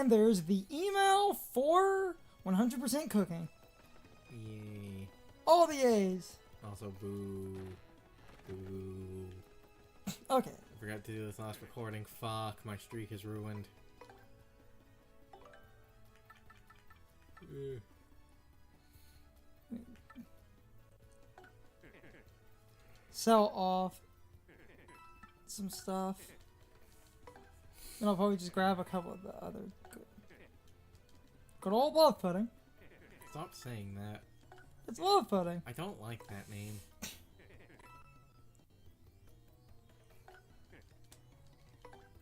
and there's the email for 100% cooking. Yay. All the A's. Also, boo. Boo. Okay. I forgot to do this last recording. Fuck, my streak is ruined. Sell off some stuff. Then I'll probably just grab a couple of the other good old love pudding. Stop saying that. It's love pudding. I don't like that name.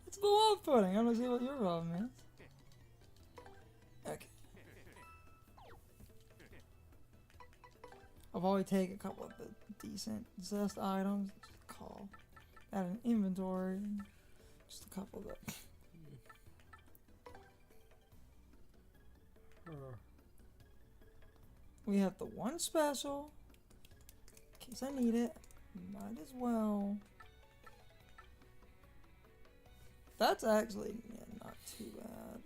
It's the love pudding. I don't see what your problem is. Okay. I'll probably take a couple of the decent zest items. Just call that an inventory. Just a couple of them. We have the one special. In case I need it. Might as well. That's actually not too bad.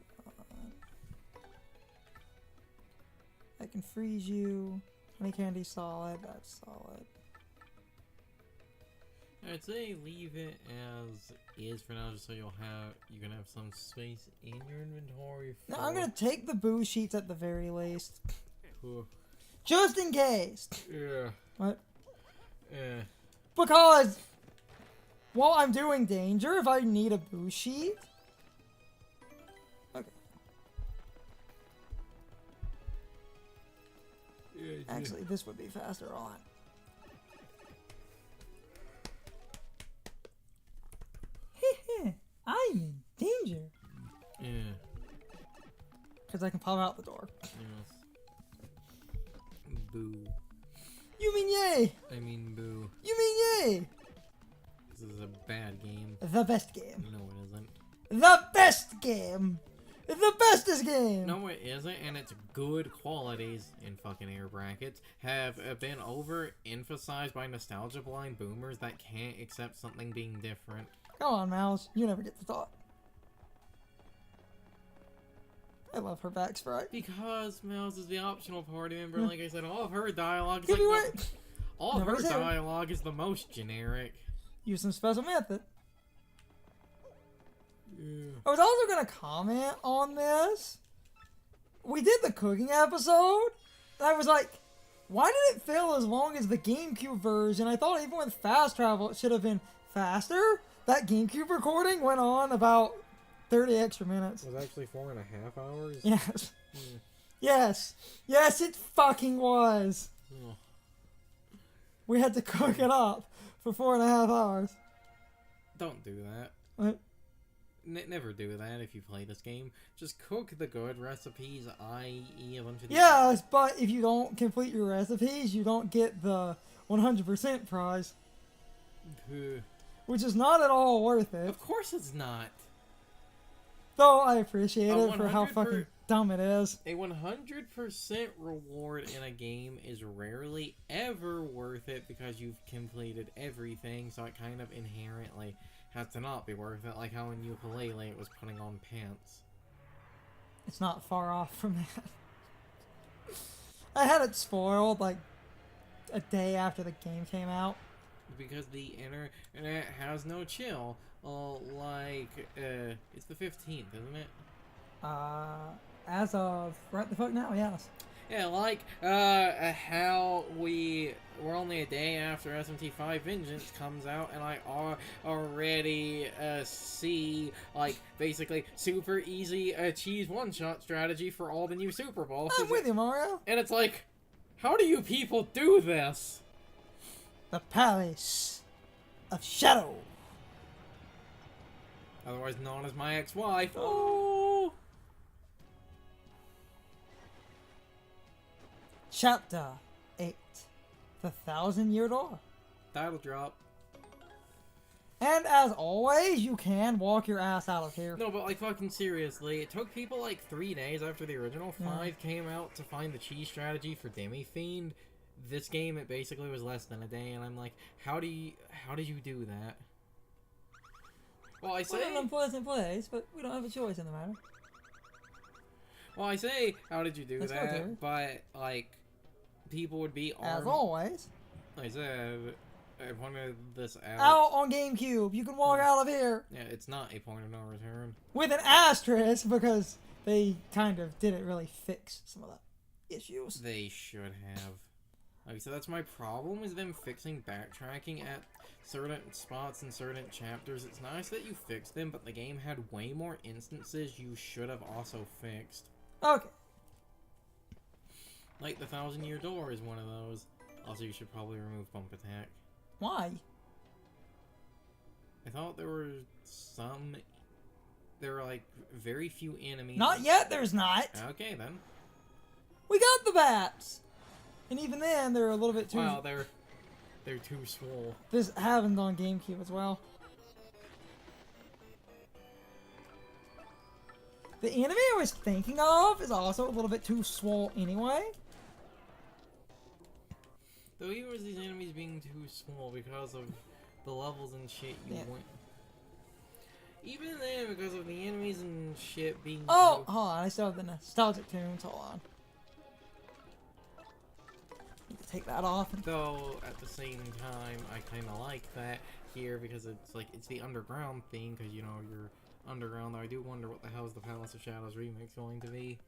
I can freeze you. Honey candy solid. That's solid. I'd say leave it as is for now, just so you're gonna have some space in your inventory. No, I'm gonna take the boo sheets at the very least. Cool. Just in case. Yeah. What? Yeah. Because while I'm doing danger, if I need a boo sheet. Okay. Yeah, Actually, this would be faster on. I'm in danger. Yeah. Because I can pop out the door. Yes. Boo. You mean yay? I mean boo. You mean yay? This is a bad game. The best game. No, it isn't. The best game. The bestest game. No, it isn't, and its good qualities, in fucking air brackets, have been overemphasized by nostalgia blind boomers that can't accept something being different. Come on, Mowz. You never get to talk. I love her back sprite. Because Mowz is the optional party member, like I said, all of her dialogue is Give me like what? all of Never her said it. dialogue is the most generic. Use some special method. Yeah. I was also gonna comment on this. We did the cooking episode. And I was like, why did it feel as long as the GameCube version? I thought even with fast travel it should have been faster. That GameCube recording went on about 30 extra minutes. It was actually 4.5 hours? Yes. Hmm. Yes. Yes, it fucking was. Oh. We had to cook it up for 4.5 hours. Don't do that. What? Never do that if you play this game. Just cook the good recipes, i.e. a bunch of... Yes, but if you don't complete your recipes, you don't get the 100% prize. Which is not at all worth it. Of course it's not. Though I appreciate it for how fucking dumb it is. A 100% reward in a game is rarely ever worth it because you've completed everything, so it kind of inherently has to not be worth it, like how in Ukulele it was putting on pants. It's not far off from that. I had it spoiled like a day after the game came out. Because the internet has no chill. It's the 15th, isn't it? As of right the fuck now, yes. Yeah, how we're only a day after SMT5 Vengeance comes out, and I already see, like, basically super easy cheese one-shot strategy for all the new Super Bowl. I'm with you, Mario. And it's like, how do you people do this? The Palace of Shadow. Otherwise known as my ex-wife. Oh. Chapter 8. The 1,000-Year Door. Title drop. And as always, you can walk your ass out of here. No, but like fucking seriously, it took people like 3 days after the original 5 came out to find the cheese strategy for Demi-Fiend. This game, it basically was less than a day, and I'm like, how did you do that? Well, I say... It's an unpleasant place, but we don't have a choice in the matter. Well, I say, how did you do Let's go, that? Terry. But, like, people would be As armed. always. I said, I pointed this out. Out on GameCube. You can walk out of here Yeah, it's not a point of no return. with an asterisk because they kind of didn't really fix some of the issues. They should have. Like, so that's my problem with them fixing backtracking at certain spots in certain chapters. It's nice that you fixed them, but the game had way more instances you should have also fixed. Okay. Like, the 1,000-year door is one of those. Also, you should probably remove bump attack. Why? I thought there were some... There were, like, very few enemies. Not yet, there's not. Okay, then. We got the bats. And even then, they're a little bit too... Wow, they're too swole. This happened on GameCube as well. The enemy I was thinking of is also a little bit too swole anyway. Though even with these enemies being too small because of the levels and shit you went. Even then, because of the enemies and shit being Oh, too... hold on, I still have the nostalgic tunes, hold on. Need to take that off. Though, at the same time, I kinda like that here because it's like, it's the underground theme, because, you know, you're underground, though I do wonder what the hell is the Palace of Shadows remix going to be.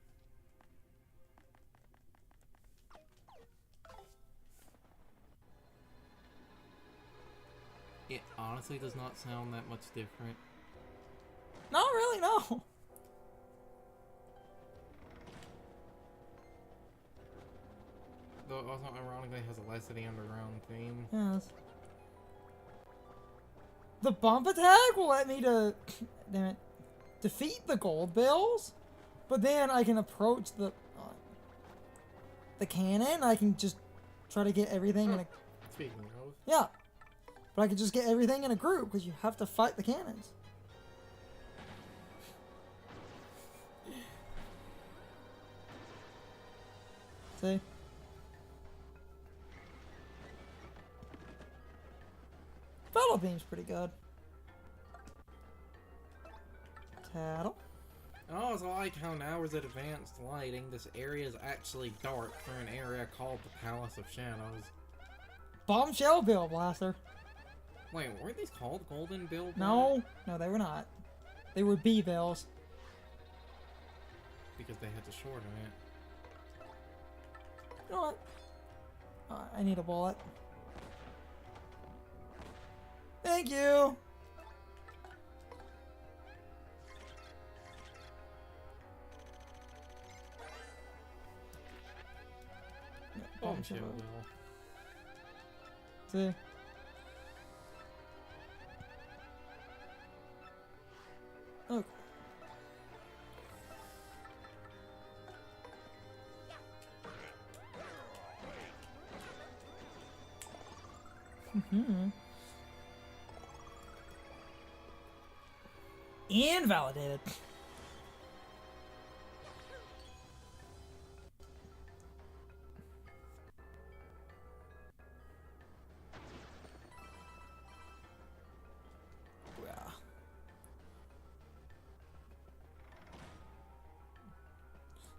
It honestly does not sound that much different. Not really, no. Though it also ironically has less of the underground theme. Yes. The bump attack will let me damn it, defeat the gold bills, but then I can approach the cannon. I can just try to get everything in a... Speaking of... Yeah. But I can just get everything in a group, because you have to fight the cannons. See? Fellow Beam's pretty good. Tattle. I also like how now with advanced lighting, this area is actually dark for an area called the Palace of Shadows. Bombshell Bill Blaster. Wait, weren't these called Golden Bill? No, no, they were not. They were B bills. Because they had to shorten it. You know what? I need a bullet. Thank you. Bombshell Bill. See? Okay. Invalidated.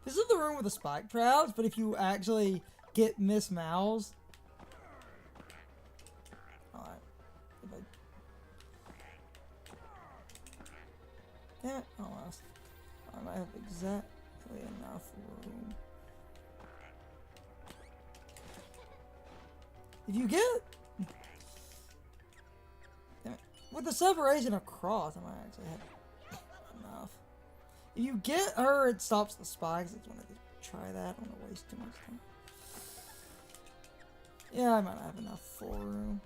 This is the room with the spike traps, but if you actually get Miss Mowz... Alright. Damn it, almost. I might have exactly enough room. If you get... Damn it. With the separation across, I might actually have enough. If you get her, it stops the spikes. I just wanted to try that. I don't want to waste too much time. Yeah, I might not have enough for room.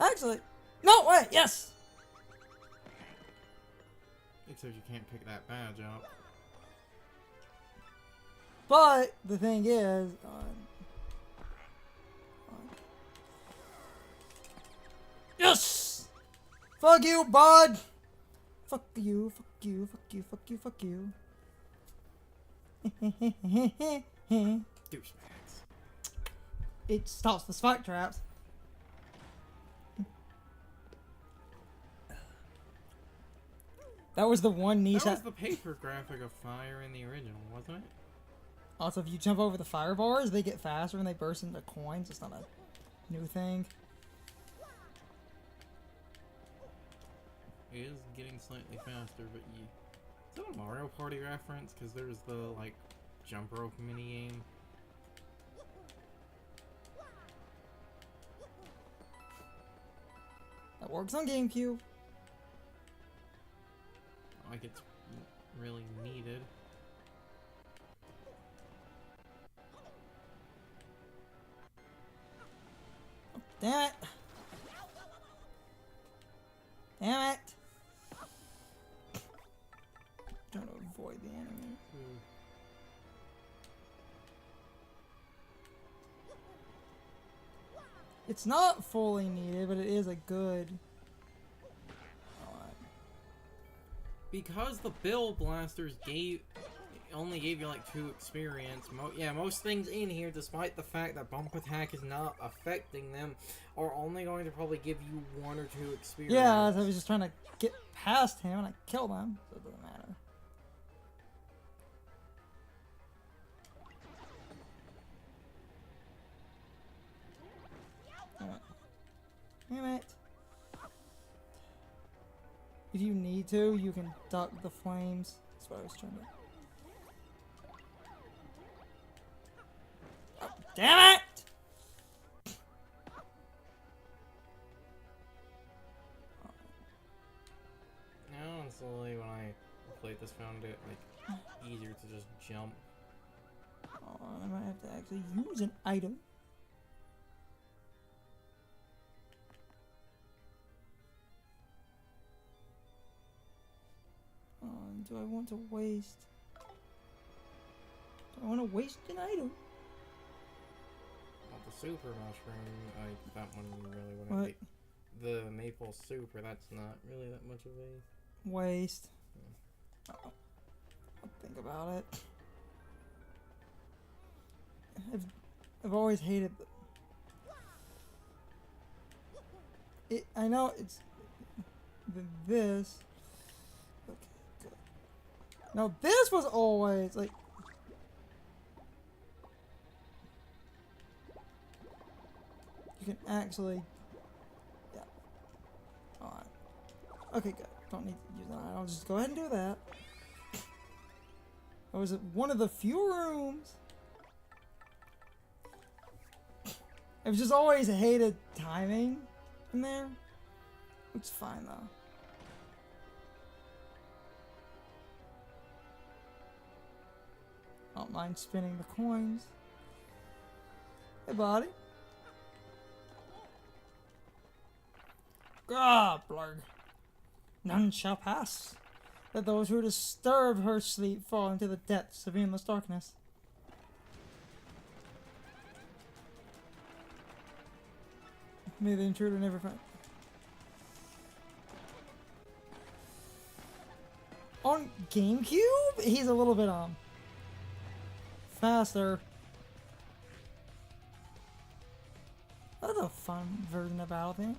Actually, no, wait, yes! Except you can't pick that badge up. But, the thing is, yes! Fuck you, bud! Fuck you, fuck you, fuck you, fuck you, fuck you. Douchebags. It stops the spike traps. That was the one niche. That was the paper graphic of fire in the original, wasn't it? Also, if you jump over the fire bars, they get faster and they burst into coins. It's not a new thing. It is getting slightly faster, but you... Is that a Mario Party reference? Because there's the, like, jump rope minigame. That works on GameCube. Like it's really needed. Damn it! Damn it! Trying to avoid the enemy. It's not fully needed, but it is a good. Because the Bill Blasters only gave you like 2 experience. Most things in here, despite the fact that bump attack is not affecting them, are only going to probably give you 1 or 2 experience. Yeah, I was just trying to get past him and I killed him, so it doesn't matter. Damn it. If you need to, you can duck the flames. That's what I was trying to... Oh, damn it! Now, honestly, when I played this, found it like easier to just jump. Oh, I might have to actually use an item. Do I want to waste? Do I want to waste an item? Well, the super mushroom, that one really wouldn't be. The maple super, that's not really that much of a waste. I'll think about it. I've always hated it. I know it's this. Now this was always like you can actually alright. Okay, good. Don't need to use that. I'll just go ahead and do that. That was one of the few rooms. I've just always hated timing in there. Which is fine though. I don't mind spinning the coins. Hey, buddy. Ah, blurg. None shall pass. Let those who disturb her sleep fall into the depths of endless darkness. May the intruder never find. On GameCube, he's a little bit faster. That's a fun version of Battle thing.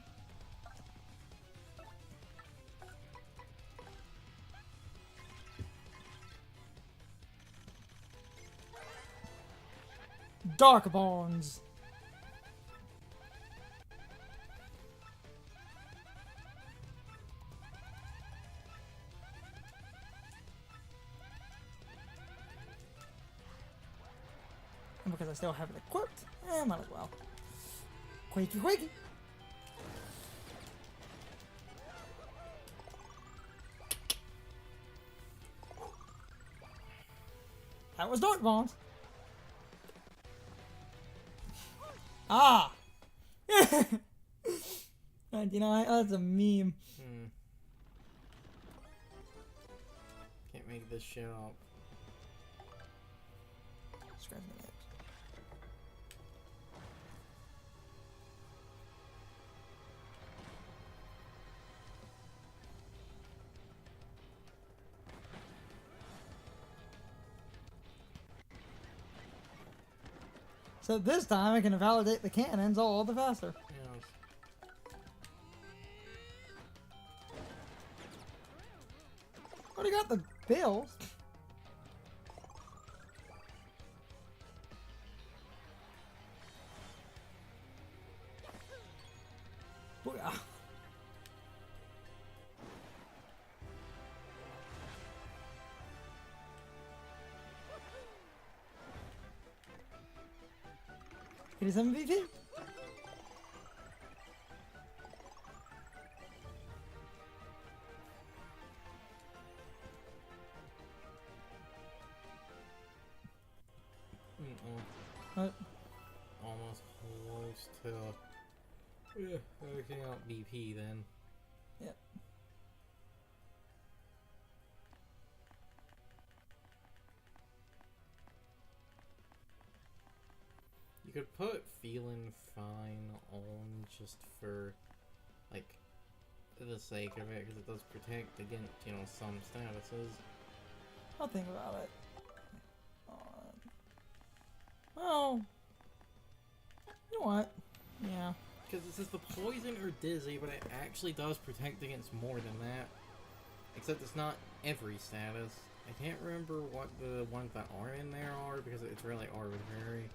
Dark Bonds. And because I still have it equipped, might as well. Quakey, quakey. That was Dark Bonds. Ah! And, you know, that's a meme. Can't make this shit up. Scratch my lips. So this time I can validate the cannons all the faster. Yes. Already got the bills. Booyah. It is MVP. What? Almost close to working out BP then. Yep. You could put feeling fine on just for, like, the sake of it, because it does protect against, you know, some statuses. I'll think about it. Well, you know what? Yeah. Because it says the poison or dizzy, but it actually does protect against more than that. Except it's not every status. I can't remember what the ones that are in there are, because it's really arbitrary.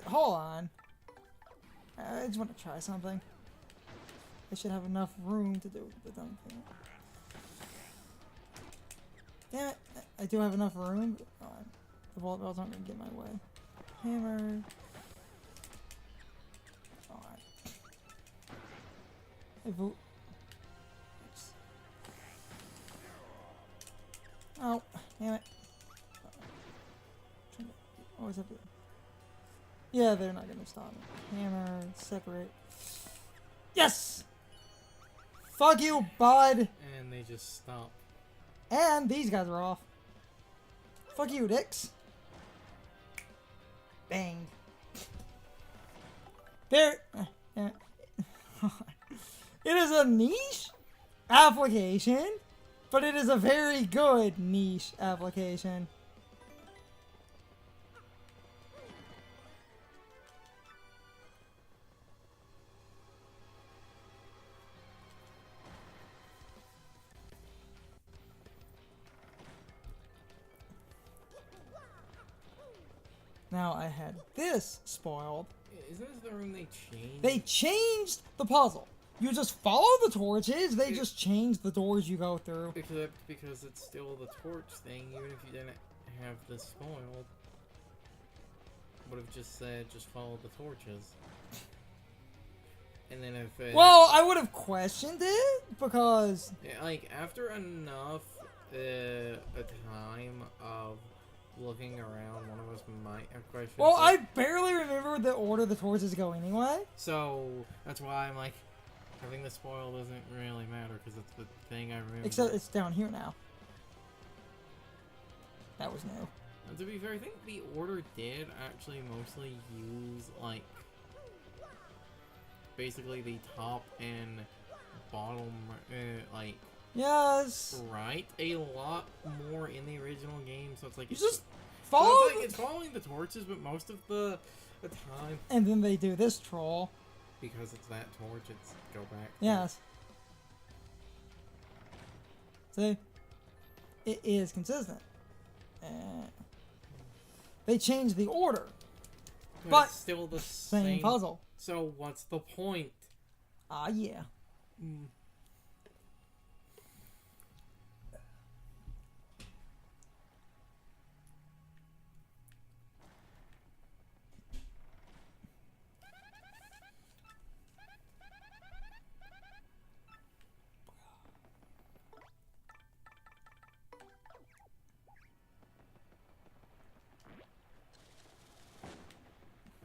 Hold on. I just want to try something. I should have enough room to do the dumb thing. Damn it! I do have enough room. But, the bullet bills aren't gonna get my way. Hammer. Alright. Oh, damn it. Always have to. Yeah, they're not gonna stop me. Hammer, separate. Yes! Fuck you, bud! And they just stop. And these guys are off. Fuck you, dicks. Bang. There. It is a niche application, but it is a very good niche application. Now I had this spoiled. Isn't this the room they changed? They changed the puzzle. You just follow the torches, they just changed the doors you go through. Except because it's still the torch thing, even if you didn't have this spoiled. Would have just said, just follow the torches. And then if it... Well, I would have questioned it, because... Yeah, like, after enough a time of looking around, one of us might have questioned Well, it. I barely remember the order the torches go anyway. So, that's why I'm like, having this spoil doesn't really matter, because it's the thing I remember. Except it's down here now. That was new. And to be fair, I think the order did actually mostly use, like, basically the top and bottom, like, Yes. right, a lot more in the original game, so it's like You it's just follow. so it's following the torches, but most of the time, And then they do this troll. because it's that torch, it's go back. Yes. See, it is consistent. They changed the order, but it's still the same puzzle. So what's the point? Ah, yeah.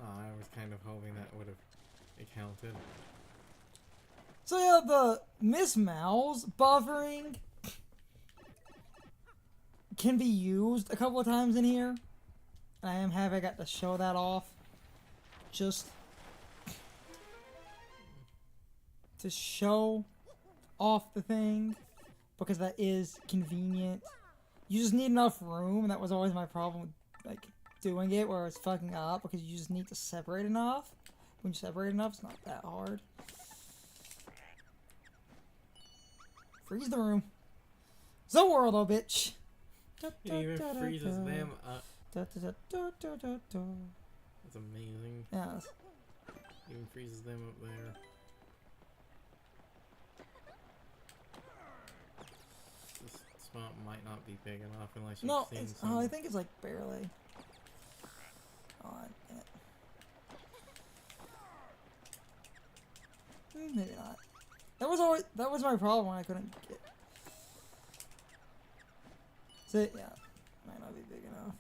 I was kind of hoping that would have accounted. So yeah, the Miss Mowz buffering can be used a couple of times in here. I am happy I got to show that off. Just to show off the thing, because that is convenient. You just need enough room, and that was always my problem with, like, doing it, where it's fucking up, because you just need to separate enough. When you separate enough, it's not that hard. Freeze the room. Zorlo, bitch. It even freezes them up. That's amazing. Yes. Even freezes them up there. This spot might not be big enough unless you've No, seen it's, some. I think it's like barely. Maybe not. That was my problem when I couldn't get. See, yeah, might not be big enough.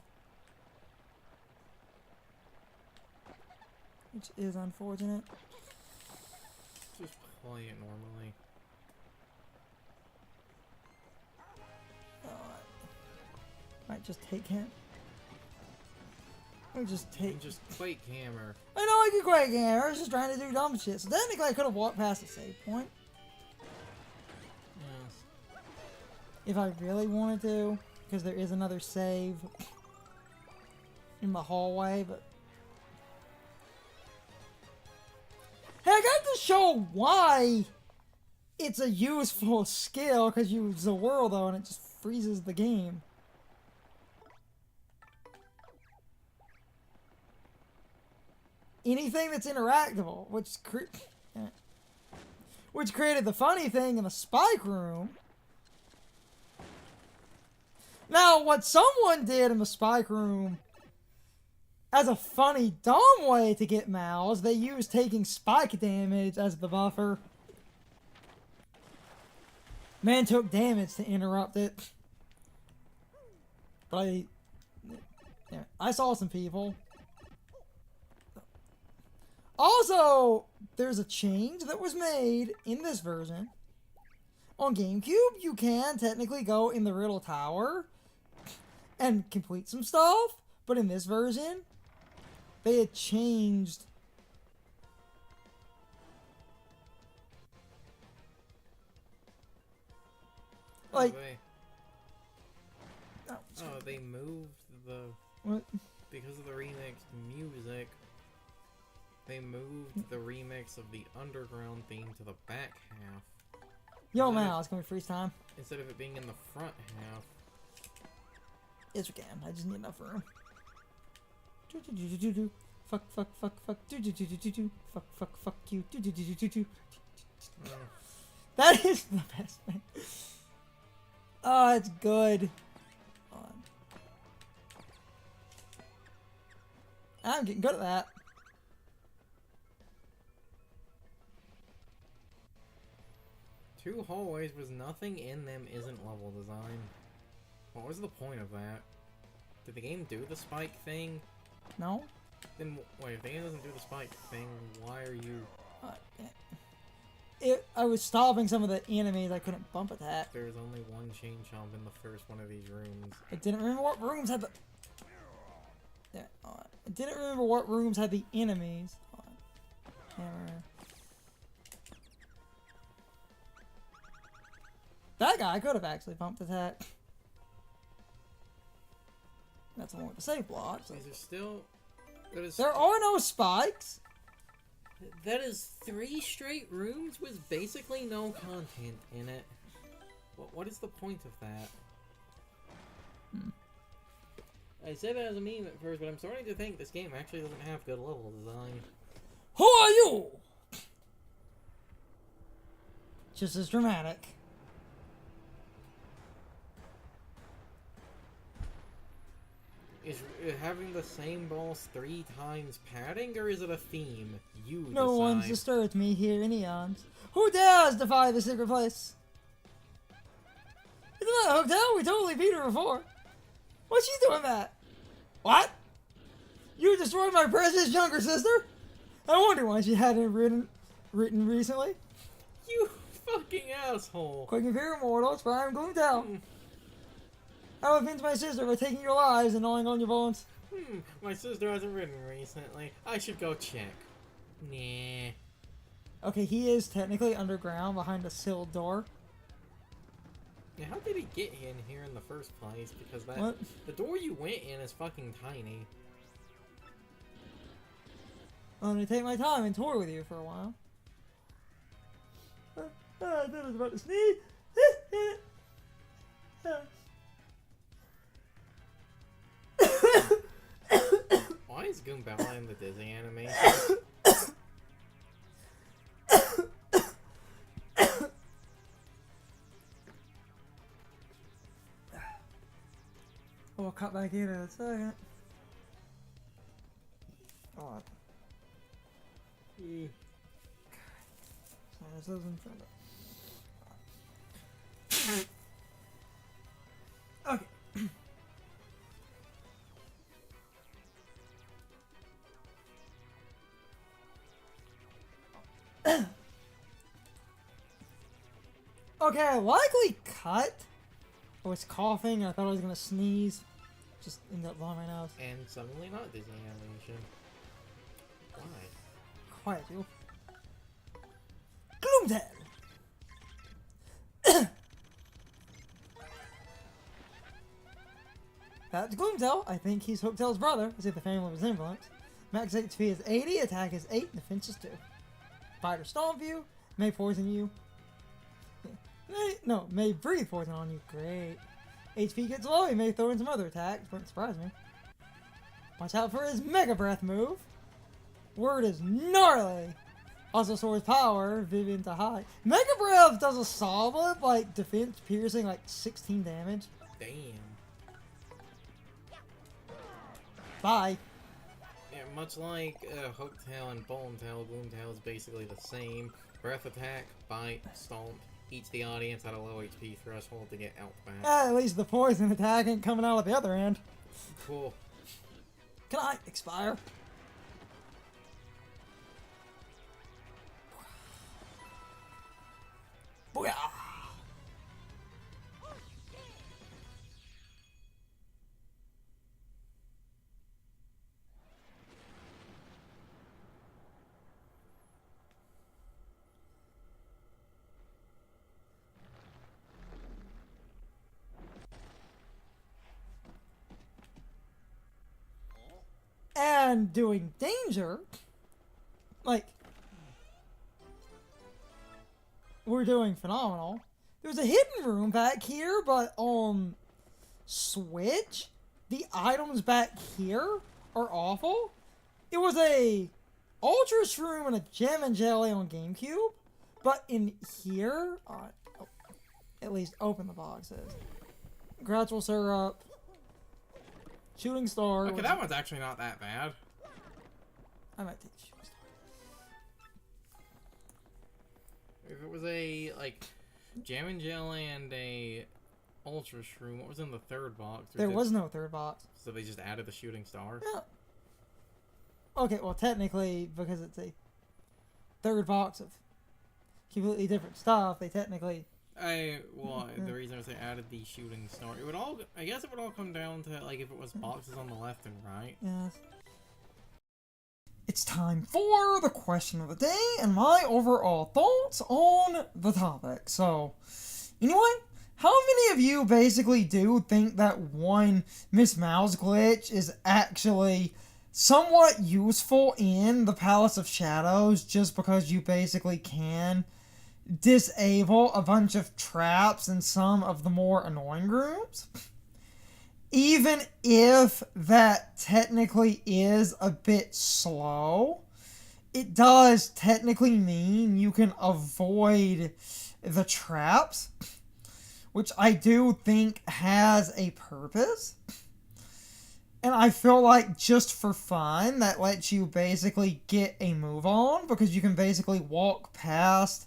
Which is unfortunate. Just play it normally. Might just take him. Or just You take. can just Quake Hammer. I know I could Quake Hammer. I was just trying to do dumb shit. So technically, I could have walked past the save point Yes. if I really wanted to, because there is another save in the hallway. But hey, I got to show why it's a useful skill, because you use the world though, and it just freezes the game. Anything that's interactable, which created the funny thing in the spike room. Now, what someone did in the spike room as a funny, dumb way to get Mowz, they used taking spike damage as the buffer. Man took damage to interrupt it. But I saw some people. Also, there's a change that was made in this version. On GameCube, you can technically go in the Riddle Tower and complete some stuff, but in this version, they had changed. Like, they moved the. What? Because of the remixed music, they moved the remix of the underground theme to the back half. Yo, man, it's gonna be freeze time. Instead of it being in the front half. Yes, we can. I just need enough room. Fuck, fuck, fuck, fuck. Fuck, fuck, fuck you. That is the best thing. Oh, it's good. Hold on. I'm getting good at that. Two hallways was nothing in them isn't level design. What was the point of that? Did the game do the spike thing? No? Then, wait, if the game doesn't do the spike thing, why are you... I was stopping some of the enemies I couldn't bump attack. There's only one chain chomp in the first one of these rooms. I didn't remember what rooms had the... Yeah, hold on. I didn't remember what rooms had the enemies. Hold on. Hammer. That guy could have actually bumped attack. That's the one with the save block. So. Is there still... There are no spikes! That is 3 straight rooms with basically no content in it. What is the point of that? I said it as a meme at first, but I'm starting to think this game actually doesn't have good level design. Who are you? Just as dramatic. Is having the same boss 3 times padding, or is it a theme? You decide. No one's disturbed me here in eons. Who dares defy the secret place? Isn't that a hotel? We totally beat her before. What's she doing that? What? You destroyed my precious younger sister? I wonder why she hadn't written recently. You fucking asshole. Quick and fear immortal, it's Prime Gloomtown. I will avenge my sister by taking your lives and gnawing on your bones. My sister hasn't written recently. I should go check. Nah. Okay, he is technically underground behind a sealed door. Yeah, how did he get in here in the first place? Because that What? the door you went in is fucking tiny. I'm gonna take my time and tour with you for a while. I thought I was about to sneeze. Why is Goombella in the Disney animation? We'll cut back in a second. Alright. This isn't okay. Okay, I likely cut. I was coughing and I thought I was gonna sneeze. Just ended up blowing my nose. And suddenly not Disney animation. Why? Quiet, you. Gloomtail! That's Gloomtail. I think he's Hooktail's brother. I see the family resemblance. Max HP is 80, attack is 8, defense is 2. Bite or stomp you, may poison you. May breathe poison on you. Great. HP gets low, he may throw in some other attacks. Wouldn't surprise me. Watch out for his Mega Breath move. Word is gnarly. Also stores power, Vivian to high. Mega Breath does a solid, like, defense piercing, like, 16 damage. Damn. Bye. Yeah, much like Hooktail and Bonetail, Gloomtail is basically the same. Breath attack, bite, stomp. Eats the audience at a low HP threshold to get out back. At least the poison attack ain't coming out of the other end. Cool. Can I expire? Booyah! And doing danger, like, we're doing phenomenal. There's a hidden room back here, but on Switch, the items back here are awful. It was a Ultra Shroom and a Gem and Jelly on GameCube, but in here, at least open the boxes. Gradual Syrup. Shooting Star. Okay, that one's actually not that bad. I might take the Shooting Star. If it was a, like, Jam and Jelly and a Ultra Shroom, what was in the third box? There was no third box. So they just added the Shooting Star? Yeah. Okay, well, technically, because it's a third box of completely different stuff, they technically... The reason I say added the Shooting Star, it would all, I guess it would all come down to, like, if it was boxes on the left and right. Yes. It's time for the question of the day and my overall thoughts on the topic. So, anyway, how many of you basically do think that one Miss Mowz glitch is actually somewhat useful in the Palace of Shadows just because you basically can disable a bunch of traps in some of the more annoying rooms? Even if that technically is a bit slow, it does technically mean you can avoid the traps, which I do think has a purpose. And I feel like just for fun, that lets you basically get a move on, because you can basically walk past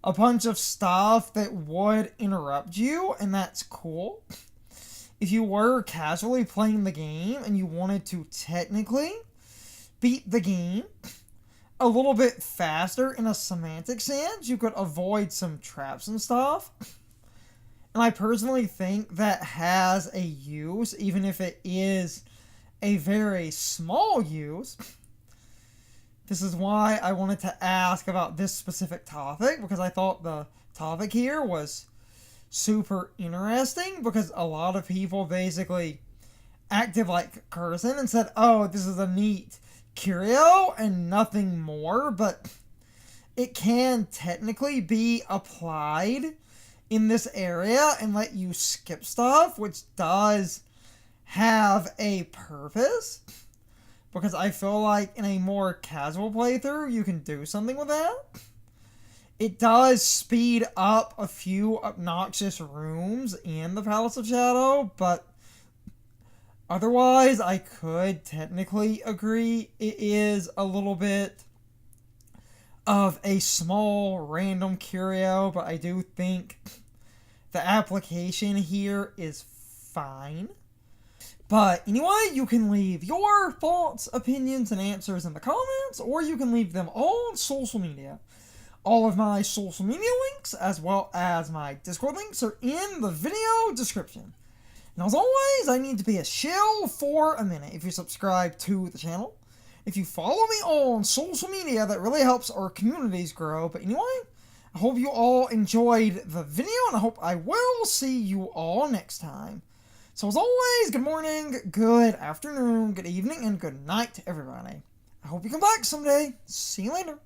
a bunch of stuff that would interrupt you, and that's cool. If you were casually playing the game and you wanted to technically beat the game a little bit faster in a semantic sense, you could avoid some traps and stuff. And I personally think that has a use, even if it is a very small use. This is why I wanted to ask about this specific topic, because I thought the topic here was super interesting, because a lot of people basically acted like Curson and said, oh, this is a neat curio and nothing more, but it can technically be applied in this area and let you skip stuff, which does have a purpose. Because I feel like in a more casual playthrough, you can do something with that. It does speed up a few obnoxious rooms in the Palace of Shadow, but otherwise, I could technically agree it is a little bit of a small random curio, but I do think the application here is fine. But anyway, you can leave your thoughts, opinions, and answers in the comments, or you can leave them on social media. All of my social media links, as well as my Discord links, are in the video description. And as always, I need to be a shill for a minute. If you subscribe to the channel, if you follow me on social media, that really helps our communities grow. But anyway, I hope you all enjoyed the video, and I hope I will see you all next time. So as always, good morning, good afternoon, good evening, and good night to everybody. I hope you come back someday. See you later.